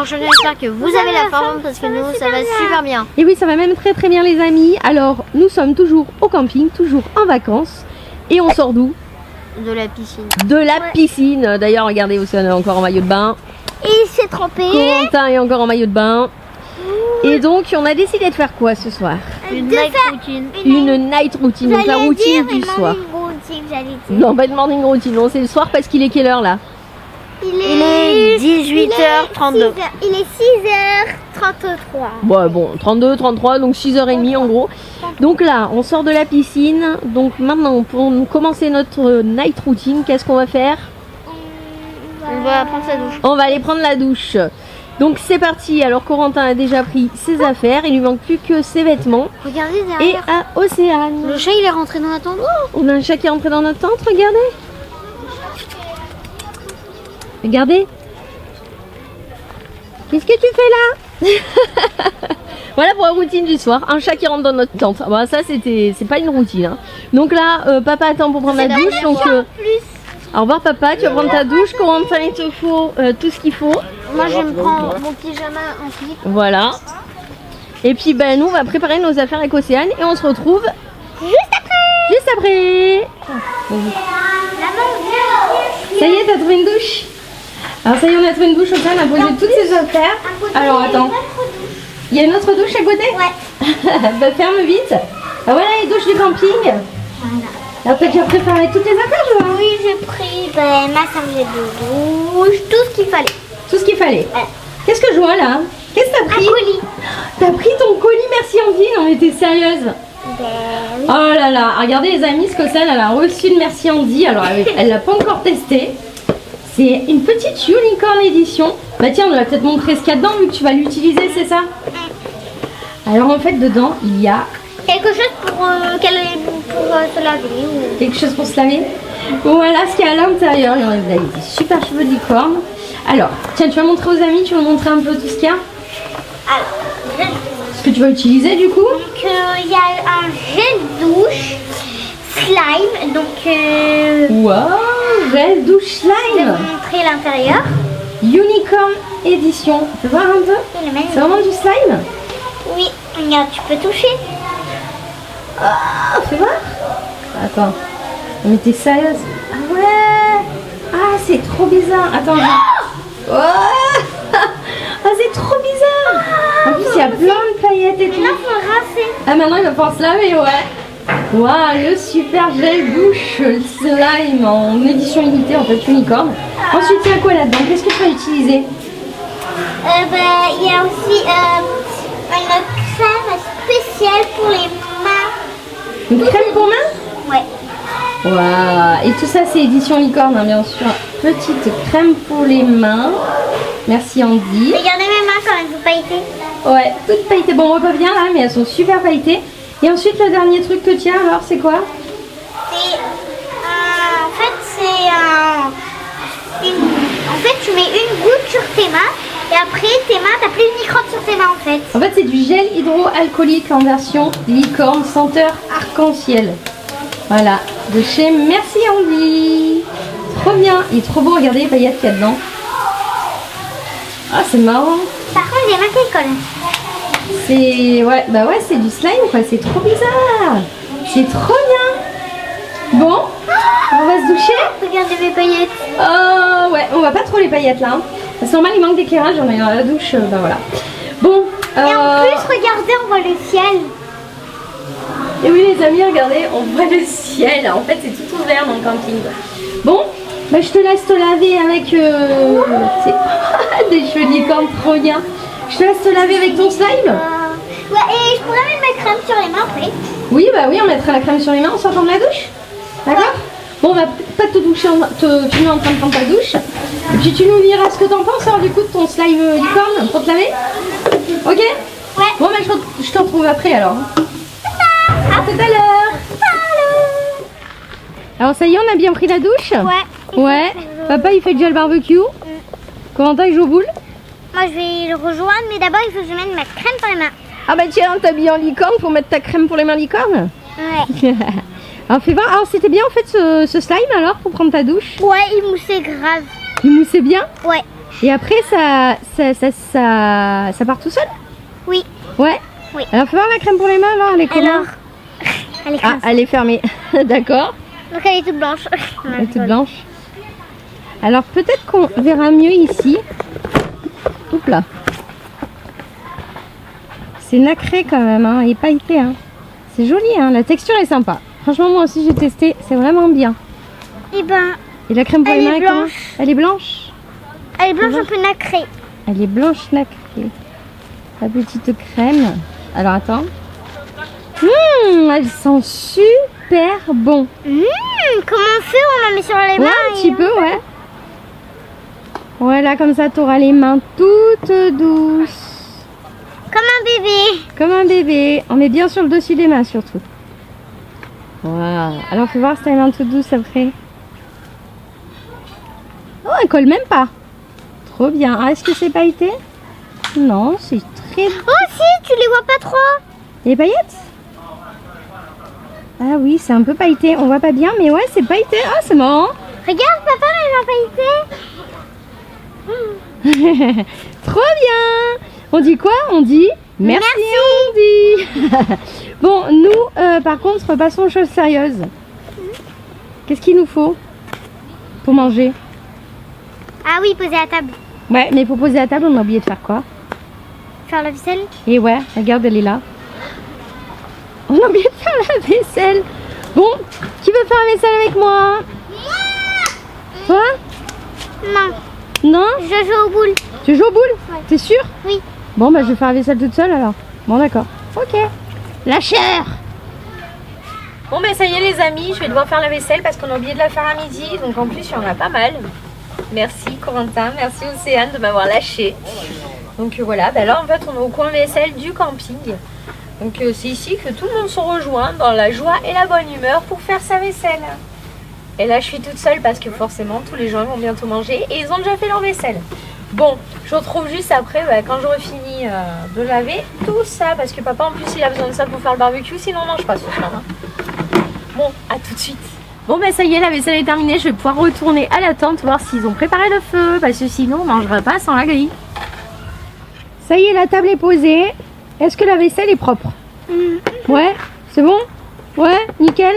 Alors j'espère que vous avez la forme parce que nous ça va super bien. Et oui, ça va même très très bien les amis. Alors nous sommes toujours au camping, toujours en vacances. Et on sort d'où? De la piscine. De la piscine. D'ailleurs regardez, Océane est encore en maillot de bain. Et il s'est trempé. Corentin est encore en maillot de bain. Et donc on a décidé de faire quoi ce soir? Une night routine. Une night routine, donc la routine du soir. Non, pas de morning routine, non, c'est le soir parce qu'il est quelle heure là? Il est 18h32. Il est 6h33. Ouais, bon, 32, 33, donc 6h30 en gros. Donc là, on sort de la piscine. Donc maintenant, pour commencer notre night routine, qu'est-ce qu'on va faire? On va prendre sa douche. On va aller prendre la douche. Donc c'est parti. Alors Corentin a déjà pris ses affaires. Il lui manque plus que ses vêtements. Regardez Et derrière. à Océane. Le chat il est rentré dans la tente. On a un chat qui est rentré dans notre tente, regardez. Regardez. Qu'est-ce que tu fais là? Voilà pour la routine du soir. Un chat qui rentre dans notre tente. Ah bah ça c'est pas une routine. Hein. Donc là, papa attend pour prendre la douche. Donc au revoir papa, tu vas prendre ta douche. Corentin, il te faut tout ce qu'il faut. Moi je me prends mon pyjama en slip. Voilà. Et puis ben nous on va préparer nos affaires avec Océane et on se retrouve juste après. Ça y est, t'as trouvé une douche? Alors ça y est, on a trouvé une douche. Océane a posé toutes ses affaires. Alors attends, il y a une autre douche à côté? Ouais. Bah ferme vite. Ah voilà les douches du camping. Voilà. Alors t'as déjà préparé toutes les affaires, je vois? Oui, j'ai pris ma serviette de douche, tout ce qu'il fallait. Tout ce qu'il fallait. Ouais. Qu'est-ce que je vois là? Qu'est-ce que t'as pris? Un colis. T'as pris ton colis, merci Andy. Non mais t'es sérieuse? Oui. Oh là là, regardez les amis, ce que c'est, elle a reçu de Merci Andy. Alors elle l'a pas encore testé. C'est une petite Unicorn édition. Bah tiens, on va peut-être montrer ce qu'il y a dedans vu que tu vas l'utiliser, c'est ça? Alors en fait dedans il y a Quelque chose pour se laver. Ou... quelque chose pour se laver. Voilà ce qu'il y a à l'intérieur. Il y en a des super cheveux de licorne. Alors, tiens, tu vas montrer aux amis, tu vas montrer un peu tout ce qu'il y a. Alors, Ce que tu vas utiliser du coup. donc il y a un gel douche slime. Donc Waouh, gel douche je vais slime. vous montrer l'intérieur. Unicorn édition. Tu peux voir un peu? Il est magnifique. C'est vraiment du slime? Oui, regarde, tu peux toucher. Ah, fais voir. Attends. Mais t'es sérieuse? Ah ouais. Ah, c'est trop bizarre. Attends. Oh ah, c'est trop bizarre. En plus, il y a plein de paillettes et tout. Là, faut rincer. Ah, maintenant, il va pouvoir se laver, ouais. Waouh, le super gel douche slime en édition limitée, en fait, unicorn. Ensuite, il y a quoi là-dedans? Qu'est-ce que tu vas utiliser? Il y a aussi une crème spéciale pour les mains. Une crème pour main? Ouais. Waouh. Et tout ça, c'est édition licorne, hein, bien sûr. Petite crème pour les mains. Merci Andy. Regardez mes mains quand elles sont pailletées. Ouais, toutes pailletées. Bon, on voit pas bien là, mais elles sont super pailletées. Et ensuite, le dernier truc que tu as, alors, c'est quoi? C'est en fait en fait tu mets une goutte sur tes mains et après tes mains t'as plus de microbes sur tes mains en fait. En fait, c'est du gel hydroalcoolique en version licorne, senteur arc-en-ciel. Voilà, de chez Merci Andy. Trop bien, il est trop beau, regardez les paillettes qu'il y a dedans. Ah, c'est marrant. Par contre j'ai mains qui collent. C'est ouais, bah ouais, c'est du slime quoi, c'est trop bizarre. C'est trop bien. Bon, on va se doucher. Regardez mes paillettes. Oh ouais, on va pas trop les paillettes là. Hein. C'est normal, il manque d'éclairage, on est dans la douche, bah voilà. Bon, Et en plus regardez on voit le ciel. et oui les amis, regardez, on voit le ciel. En fait, c'est tout ouvert dans le camping. Bon, bah je te laisse te laver avec des cheveux de licorne, trop bien. Je te laisse te laver avec ton slime. Ouais, et je pourrais mettre ma crème sur les mains après. Oui, bah oui, on mettra la crème sur les mains en sortant de la douche. D'accord? Bon, on va pas te doucher, te filmer en train de prendre ta douche. Et puis tu nous diras ce que t'en penses alors du coup de ton slime licorne pour te laver. Ok? Ouais. Bon, bah je te retrouve après alors. À tout à l'heure. Alors ça y est, on a bien pris la douche? Ouais. Ouais. Papa il fait déjà le barbecue. Corentin il joue aux boules. Moi je vais le rejoindre mais d'abord il faut que je mette ma crème pour les mains. Ah bah tiens, t'as bien en licorne pour mettre ta crème pour les mains licorne. Ouais. Alors fais voir, alors c'était bien en fait ce slime alors pour prendre ta douche? Ouais, il moussait grave. Il moussait bien? Ouais. Et après, ça part tout seul? Oui. Ouais. Oui. Alors, fais voir la crème pour les mains, alors, elle est comment? Alors, elle est Ah, comme ça. elle est fermée. D'accord. Donc elle est toute blanche. Elle est toute blanche. Alors, peut-être qu'on verra mieux ici. Oups là. C'est nacré quand même, hein, et pailleté. Hein. C'est joli, hein, la texture est sympa. Franchement, moi aussi, j'ai testé, c'est vraiment bien. Et ben, Et la crème pour Elle les est mains, comment? blanche. Elle est blanche. elle est blanche un peu nacrée. Elle est blanche nacrée. La petite crème. Alors, attends. Elle sent super bon. Comment on fait? On la met sur les mains. Ouais, un et petit peu, ouais. Voilà, comme ça, tu auras les mains toutes douces. Comme un bébé. Comme un bébé. On met bien sur le dessus des mains, surtout. Voilà. Alors, fais voir si t'as les mains toutes douces après. Oh, elle colle même pas. Trop bien. Ah, est-ce que c'est pailleté? Non, c'est très... Oh si, tu les vois pas trop. Et les paillettes? Ah oui, c'est un peu pailleté. On voit pas bien, mais ouais, c'est pailleté. Ah, c'est marrant. Regarde, papa, elle a pailleté. Trop bien. On dit quoi? On dit merci. On dit. Bon, nous, par contre, passons aux choses sérieuses. Qu'est-ce qu'il nous faut pour manger? Ah oui, poser à table. Ouais, mais pour poser la table, on a oublié de faire quoi? Faire la vaisselle. Et ouais, regarde, elle est là. On a oublié de faire la vaisselle. Bon, qui veut faire la vaisselle avec moi? Toi? Non, Non? je joue aux boules. Tu joues aux boules? Ouais. T'es sûr? Oui. Bon, bah je vais faire la vaisselle toute seule alors. Bon, d'accord. Ok. La chair. Bon, bah ça y est les amis, je vais devoir faire la vaisselle parce qu'on a oublié de la faire à midi. Donc en plus, il y en a pas mal. Merci Corentin, merci Océane de m'avoir lâché. Donc voilà, bah là en fait on est au coin vaisselle du camping. Donc c'est ici que tout le monde se rejoint dans la joie et la bonne humeur pour faire sa vaisselle. Et là je suis toute seule parce que forcément tous les gens vont bientôt manger et ils ont déjà fait leur vaisselle. Bon, je retrouve juste après quand j'aurai fini de laver tout ça parce que papa en plus il a besoin de ça pour faire le barbecue sinon on mange pas ce soir. Hein. Bon, à tout de suite. Bon ben ça y est, la vaisselle est terminée, je vais pouvoir retourner à la tente voir s'ils ont préparé le feu parce que sinon on mangera pas sans la grille. Ça y est, la table est posée. Est-ce que la vaisselle est propre? Ouais, c'est bon? Ouais, nickel.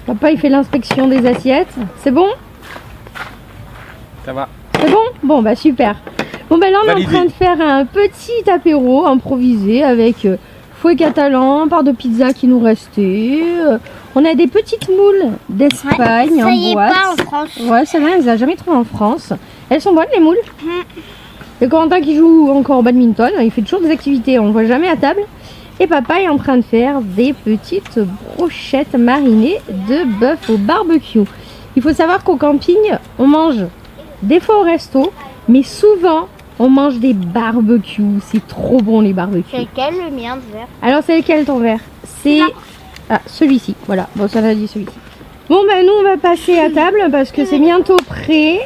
Papa il fait l'inspection des assiettes. C'est bon? Ça va. C'est bon? Bon bah super. Bon ben là on est Validé. en train de faire un petit apéro improvisé avec fouet catalan, part de pizza qui nous restait. On a des petites moules d'Espagne Ça y en est boîte. pas en France. Ouais, celle-là, elle les a jamais trouvées en France. Elles sont bonnes les moules. Et Corentin qui joue encore au badminton, il fait toujours des activités, on ne voit jamais à table. Et papa est en train de faire des petites brochettes marinées de bœuf au barbecue. Il faut savoir qu'au camping, on mange des fois au resto, mais souvent on mange des barbecues. C'est trop bon les barbecues. C'est lequel le mien de verre? Alors c'est lequel ton verre? C'est celui-ci, voilà, bon ça l'a dit celui-ci. Bon ben nous on va passer à table parce que c'est bientôt prêt.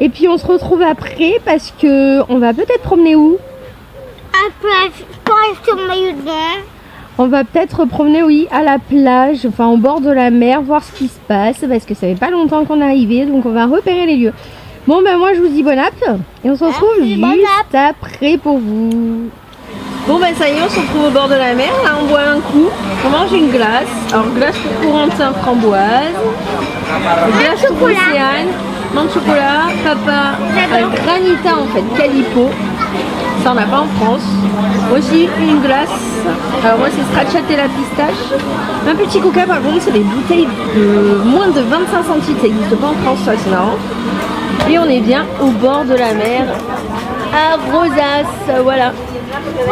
Et puis on se retrouve après parce que on va peut-être promener où? Pour rester au maillot de bain. On va peut-être promener, oui, à la plage, enfin au bord de la mer, voir ce qui se passe parce que ça fait pas longtemps qu'on est arrivé, donc on va repérer les lieux. Bon ben moi je vous dis bon app et on se retrouve Merci, bon juste après pour vous. Bon ben ça y est, on se retrouve au bord de la mer, là on boit un coup, on mange une glace. Alors glace pour Corentin framboise, glace pour Océane, menthe chocolat, papa granita en fait, calipo. Ça on n'a pas en France. Aussi une glace. Alors moi c'est stracciatella pistache. Un petit coca par contre c'est des bouteilles de moins de 25 centilitres. Ça n'existe pas en France, ça c'est marrant. Et on est bien au bord de la mer à Rosas. Voilà.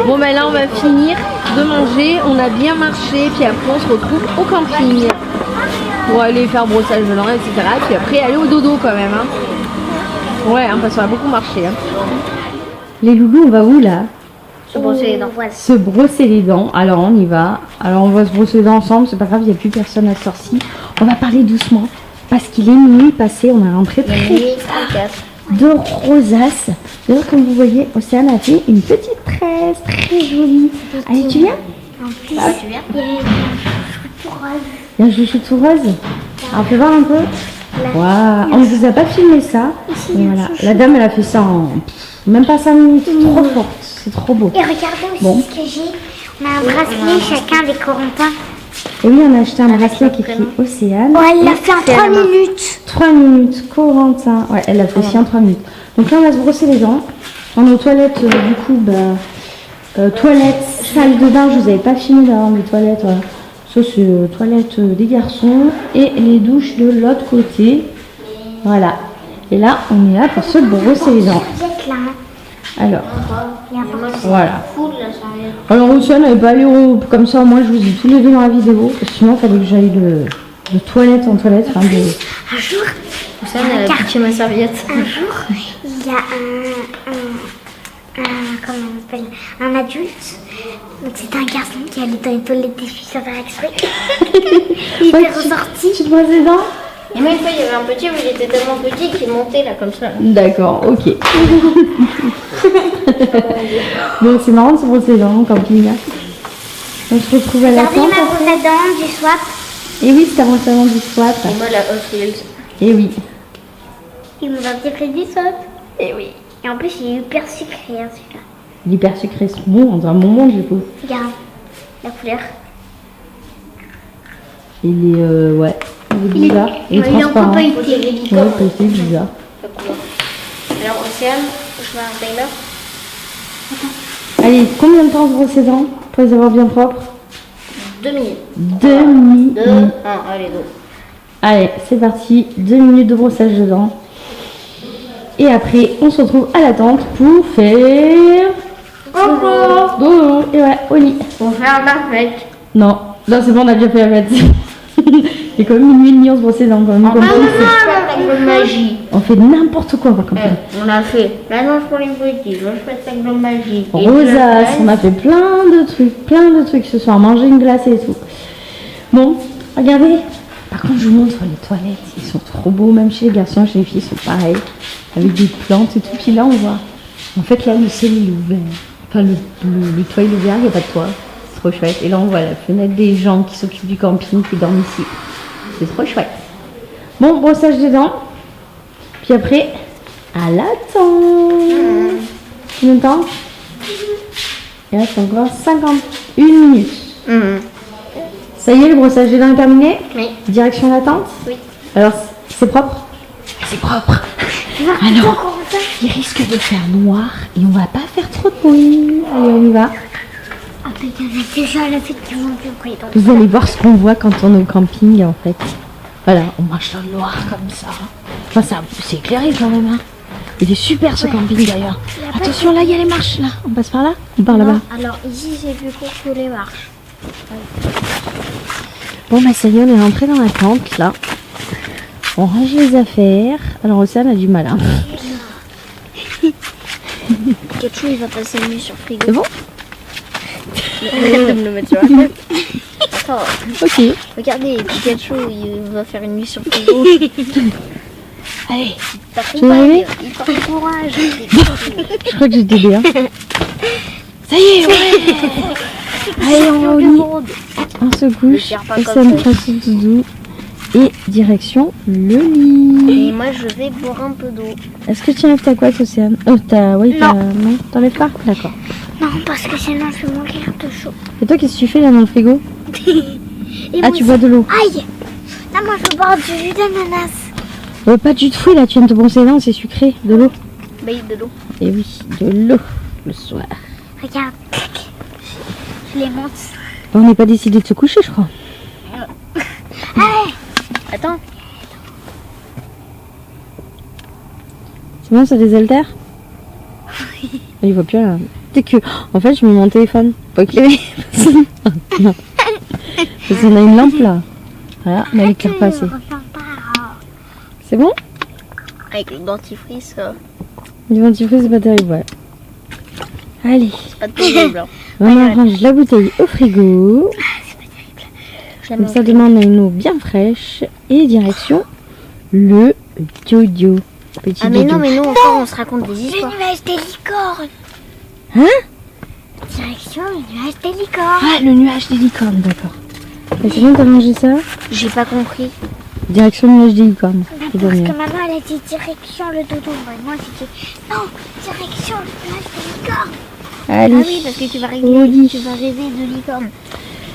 Bon ben là on va finir de manger. On a bien marché. Puis après on se retrouve au camping. Pour aller faire brossage de dents, etc. Puis après aller au dodo quand même. Hein. Ouais, hein, parce qu'on a beaucoup marché. Hein. Les loulous, on va où là? Se brosser les dents. Se brosser les dents. Alors on y va. Alors on va se brosser les dents ensemble, c'est pas grave, il n'y a plus personne à ce soir-ci. On va parler doucement parce qu'il est minuit passé, on est rentré très de Rosas. D'ailleurs comme vous voyez, Océane a fait une petite tresse très jolie. Allez, tu viens? Tu viens? Il y a un chouchou tout rose. Alors fais voir un peu. Waouh, on ne vous a pas filmé ça. Voilà. La dame, elle a fait ça en même pas 5 minutes. Trop forte, c'est trop beau. Et regardez aussi Bon. ce que j'ai. On a un bracelet chacun des Corentins. Et oui, on a acheté un bracelet qui écrit Océane. Oh, elle l'a fait en 3 minutes. 3 minutes, Corentin. Ouais, elle l'a fait aussi en 3 minutes. Donc là, on va se brosser les dents. On est aux toilettes, du coup, toilettes, salle de bain. Je vous avais pas filmé d'avoir des toilettes. Voilà. Ça, c'est toilettes des garçons. Et les douches de l'autre côté. Voilà. Et là, on est là pour se brosser les dents. Serviette là. Alors, Il y a un voilà. Fou de la serviette. Alors, Océane n'avait pas aller comme ça. Moi, je vous dis tous les deux dans la vidéo. Sinon, il fallait que j'aille de toilette en toilette. Enfin, Un jour, Ça, elle a piqué ma serviette. un jour, il y a comment on appelle, un adulte. Donc c'est un garçon qui allait dans les toilettes des filles sans faire exprès. Il Ouais, était ressorti. Tu te brosses les dents? Et même une fois, il y avait un petit, mais il était tellement petit qu'il montait là comme ça. D'accord, ok. Bon, c'est marrant de se brosser les dents en camping là. On se retrouve à la Regardez tente. ma brosse à dents du swap. Et oui, c'est avant du swap. Et moi, la Hot Wheels. Et oui. Il nous a fait du swap. Et oui. Et en plus, il est hyper sucré hein, celui-là. L'hyper sucré, c'est bon, on dirait un bonbon du coup. Regarde la couleur. Il est, ouais, il est bizarre. Il est il est un peu transparent. pailleté. Ouais, pailleté, bizarre. Alors, Océane, je mets un timer. Allez, combien de temps on se brosse les dents pour les avoir bien propres? 2 minutes. 2 minutes. 2, 1, allez, go. Allez, c'est parti. 2 minutes de brossage de dents. Et après, on se retrouve à la tente pour faire... Dodo. Et ouais, au lit. On fait un parfait. Non, là c'est bon, on a déjà fait la fête. Il est quand même minuit et demi, on se brosse les dents quand même. Comme ça, Spectacle de magie. on fait n'importe quoi, par contre. On a fait la nage pour les petits, le spectacle de magie. Rosace, on a fait plein de trucs ce soir, manger une glacée et tout. Bon, regardez. Par contre, je vous montre les toilettes, ils sont trop beaux, même chez les garçons, chez les filles, ils sont pareils, avec des plantes et tout. Puis là, on voit, en fait, là, le ciel il est ouvert. Enfin, le toit il est ouvert, il n'y a pas de toit. C'est trop chouette. Et là, on voit la fenêtre des gens qui s'occupent du camping, qui dorment ici. C'est trop chouette. Bon, brossage des dents. Puis après, à la tente. Combien de temps? Il reste encore 51 minutes. Ça y est, le brossage des dents est terminé? Oui. Direction la tente? Oui. Alors, c'est propre? C'est propre. Alors, il risque de faire noir et on va pas faire trop de bruit. Allez, on y va. Ah, mais il y en a déjà la fête qui monte le bruit. Vous allez voir ce qu'on voit quand on est au camping en fait. Voilà, on marche dans le noir comme ça. Enfin, ça c'est éclairé quand même. Hein. Il est super ce camping d'ailleurs. Attention, là, il y a les marches là. On passe par là? On part là-bas. Alors ici, c'est plus court que les marches. Bon, bah ça y est, on est rentré dans la tente là. On range les affaires. Alors, Océane a du mal. Hein. Pikachu, il va passer une nuit sur le frigo. C'est bon? Arrête de me le mettre sur la tête. Attends, Ok. regardez, Pikachu, il va faire une nuit sur le frigo. Allez, Il tu veux arriver? il porte courage. Je crois que j'ai t'aidé. Hein. Ça y est, ouais. Allez, on va au lit. On se couche. Océane prend son doudou. Et direction le lit. Et moi, je vais boire un peu d'eau. Est-ce que tu enlèves ta couette, Océane? Non, t'enlèves pas? D'accord. Non, parce que sinon je vais mourir de chaud. Et toi, qu'est-ce que tu fais là dans le frigo? Et Ah, moi tu bois de l'eau. Aïe. Non, moi je veux boire du jus d'ananas. Pas de jus de fruits là, tu viens de te brosser les dents, c'est sucré. De l'eau. Bah, de l'eau. Et oui, de l'eau le soir. Regarde. Je les monte. On n'est pas décidé de se coucher, je crois. Allez. Attends. C'est bon, ça désaltère? Il voit plus rien. C'est que, en fait, je mets mon téléphone pour éclairer. Non. Parce qu'on a une lampe là. Voilà, mais elle éclaire pas assez. C'est bon? Avec le dentifrice, Du dentifrice, c'est pas terrible, ouais. Allez, c'est pas terrible. Hein. on range la bouteille au frigo. Comme ça, demain, on a une eau bien fraîche. Et direction le dodo. Petit Ah, mais dodo. non, mais nous, encore, on se raconte des Le histoires. nuage des licornes. Hein? Direction le nuage des licornes. Ah, le nuage des licornes, d'accord. Et c'est bon, t'as mangé ça? J'ai pas compris. Direction le nuage des licornes. Bah, C'est parce pas mieux. que maman elle a dit direction le dodo. Bah, moi j'ai dit non, direction le nuage des licornes. Allez. Ah oui, parce que tu vas Au lit. rêver de licorne.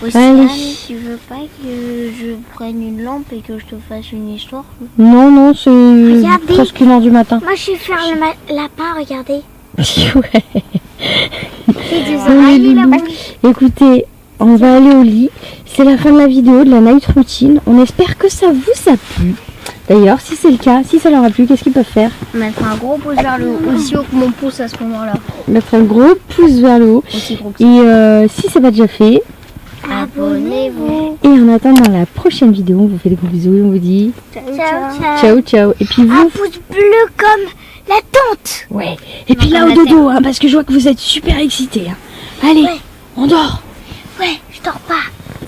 Allez. Océane, tu veux pas que je prenne une lampe et que je te fasse une histoire? Non, c'est Regardez. presque 1h du matin. Moi je vais faire le lapin, regardez. Ouais. J'ai des Bon, les oreilles là. loulous, écoutez, on va aller au lit. C'est la fin de la vidéo, de la night routine. On espère que ça vous a plu. D'ailleurs, si c'est le cas, si ça leur a plu, qu'est-ce qu'ils peuvent faire? Mettre un gros pouce vers le haut, aussi haut que mon pouce à ce moment-là. Mettre un gros pouce vers le haut. Aussi gros que Et si c'est pas déjà fait, Abonnez-vous. et en attendant la prochaine vidéo, on vous fait des gros bisous et on vous dit Ciao, ciao. ciao ciao. Et puis Un vous, pouce bleu comme la tente. ouais. Et puis là comme au la dodo, hein, parce que je vois que vous êtes super excités. Hein. Allez, Ouais. on dort. Ouais, je dors pas.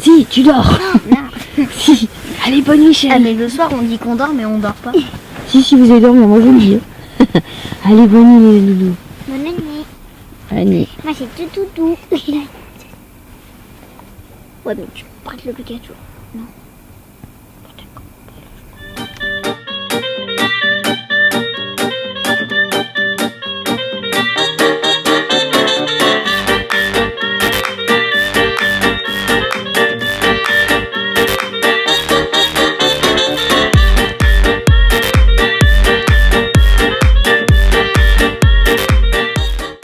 Si, tu dors. Si. Allez, bonne nuit, chérie. Ah mais le soir on dit qu'on dort mais on dort pas. Si vous allez dormir, moi je vous le dis. Allez, bonne nuit les loulous. Bonne nuit. Bonne nuit. Moi c'est tout doudou. Ouais mais tu prêtes le Pikachu. Non.